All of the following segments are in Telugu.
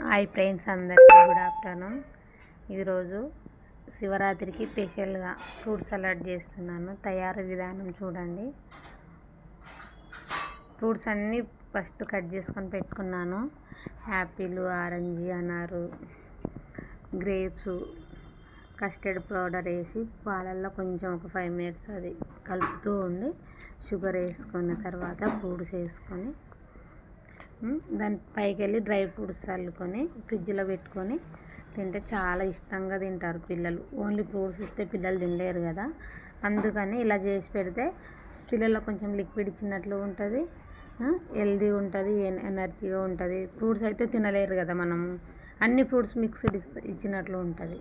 హాయ్ ఫ్రెండ్స్, అందరికీ గుడ్ ఆఫ్టర్నూన్. ఈరోజు శివరాత్రికి స్పెషల్గా ఫ్రూట్ సలాడ్ చేస్తున్నాను. తయారు విధానం చూడండి. ఫ్రూట్స్ అన్నీ ఫస్ట్ కట్ చేసుకొని పెట్టుకున్నాను. యాపిల్, ఆరెంజ్, అనారు, గ్రేప్స్, కస్టర్డ్ పౌడర్ వేసి పాలల్లో కొంచెం ఒక 5 minutes అది కలుపుతూ ఉండి షుగర్ వేసుకున్న తర్వాత ఫ్రూట్స్ వేసుకొని దాని పైకి వెళ్ళి డ్రై ఫ్రూట్స్ చల్లుకొని ఫ్రిడ్జ్లో పెట్టుకొని తింటే చాలా ఇష్టంగా తింటారు పిల్లలు. ఓన్లీ ఫ్రూట్స్ ఇస్తే పిల్లలు తినలేరు కదా, అందుకని ఇలా చేసి పెడితే పిల్లలకు కొంచెం లిక్విడ్ ఇచ్చినట్లు ఉంటుంది, హెల్దీ ఉంటుంది, ఎనర్జీగా ఉంటుంది. ఫ్రూట్స్ అయితే తినలేరు కదా, మనం అన్ని ఫ్రూట్స్ మిక్స్డ్ ఇచ్చినట్లు ఉంటుంది.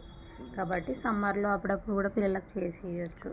కాబట్టి సమ్మర్లో అప్పుడప్పుడు కూడా పిల్లలకు చేసి ఇవ్వచ్చు.